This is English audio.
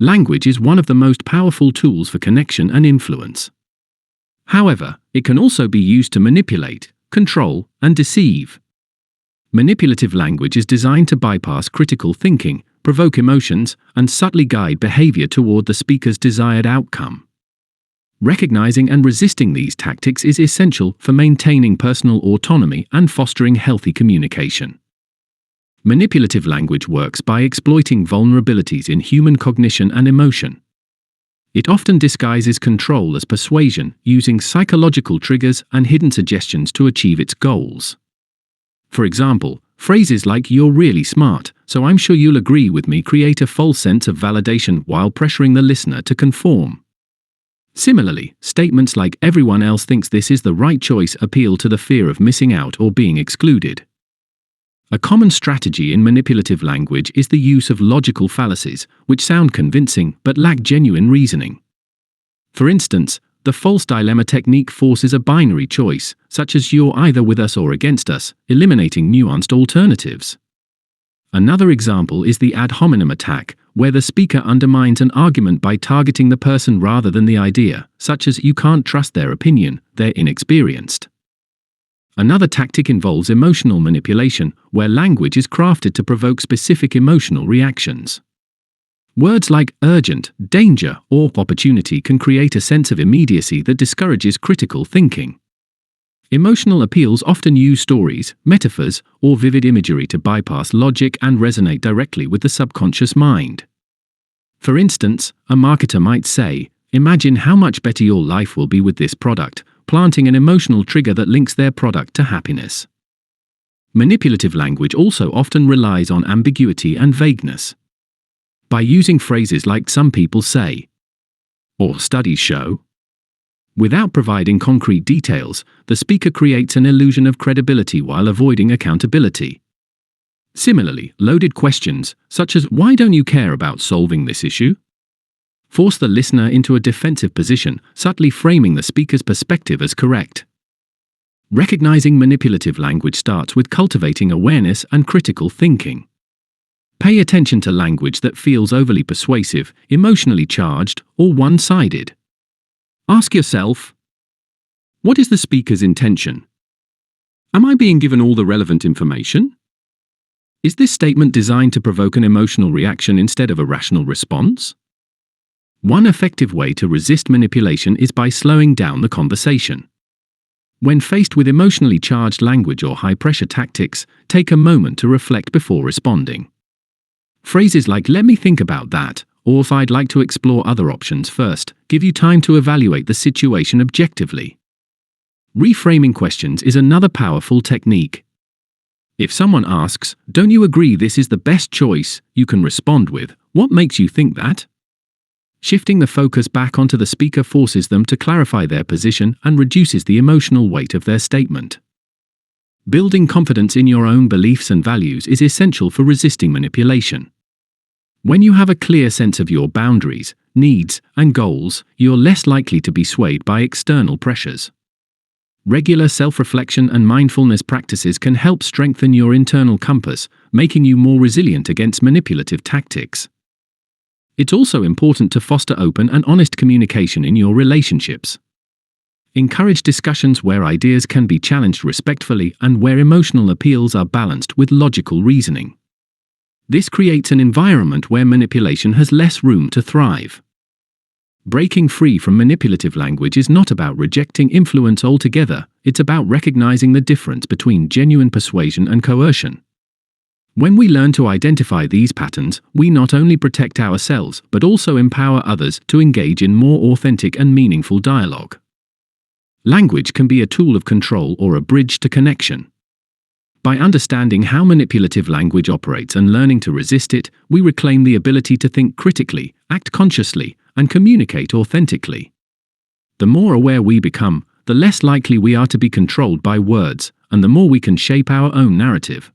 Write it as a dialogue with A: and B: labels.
A: Language is one of the most powerful tools for connection and influence. However, it can also be used to manipulate, control, and deceive. Manipulative language is designed to bypass critical thinking, provoke emotions, and subtly guide behavior toward the speaker's desired outcome. Recognizing and resisting these tactics is essential for maintaining personal autonomy and fostering healthy communication. Manipulative language works by exploiting vulnerabilities in human cognition and emotion. It often disguises control as persuasion, using psychological triggers and hidden suggestions to achieve its goals. For example, phrases like "you're really smart, so I'm sure you'll agree with me" create a false sense of validation while pressuring the listener to conform. Similarly, statements like "everyone else thinks this is the right choice" appeal to the fear of missing out or being excluded. A common strategy in manipulative language is the use of logical fallacies, which sound convincing but lack genuine reasoning. For instance, the false dilemma technique forces a binary choice, such as "you're either with us or against us," eliminating nuanced alternatives. Another example is the ad hominem attack, where the speaker undermines an argument by targeting the person rather than the idea, such as "you can't trust their opinion, they're inexperienced." Another tactic involves emotional manipulation, where language is crafted to provoke specific emotional reactions. Words like urgent, danger, or opportunity can create a sense of immediacy that discourages critical thinking. Emotional appeals often use stories, metaphors, or vivid imagery to bypass logic and resonate directly with the subconscious mind. For instance, a marketer might say, "Imagine how much better your life will be with this product," planting an emotional trigger that links their product to happiness. Manipulative language also often relies on ambiguity and vagueness. By using phrases like "some people say," or "studies show," without providing concrete details, the speaker creates an illusion of credibility while avoiding accountability. Similarly, loaded questions, such as "why don't you care about solving this issue?" force the listener into a defensive position, subtly framing the speaker's perspective as correct. Recognizing manipulative language starts with cultivating awareness and critical thinking. Pay attention to language that feels overly persuasive, emotionally charged, or one-sided. Ask yourself, what is the speaker's intention? Am I being given all the relevant information? Is this statement designed to provoke an emotional reaction instead of a rational response? One effective way to resist manipulation is by slowing down the conversation. When faced with emotionally charged language or high-pressure tactics, take a moment to reflect before responding. Phrases like "let me think about that," or "I'd like to explore other options first," give you time to evaluate the situation objectively. Reframing questions is another powerful technique. If someone asks, "Don't you agree this is the best choice?" you can respond with, "What makes you think that?" Shifting the focus back onto the speaker forces them to clarify their position and reduces the emotional weight of their statement. Building confidence in your own beliefs and values is essential for resisting manipulation. When you have a clear sense of your boundaries, needs, and goals, you're less likely to be swayed by external pressures. Regular self-reflection and mindfulness practices can help strengthen your internal compass, making you more resilient against manipulative tactics. It's also important to foster open and honest communication in your relationships. Encourage discussions where ideas can be challenged respectfully and where emotional appeals are balanced with logical reasoning. This creates an environment where manipulation has less room to thrive. Breaking free from manipulative language is not about rejecting influence altogether, it's about recognizing the difference between genuine persuasion and coercion. When we learn to identify these patterns, we not only protect ourselves but also empower others to engage in more authentic and meaningful dialogue. Language can be a tool of control or a bridge to connection. By understanding how manipulative language operates and learning to resist it, we reclaim the ability to think critically, act consciously, and communicate authentically. The more aware we become, the less likely we are to be controlled by words, and the more we can shape our own narrative.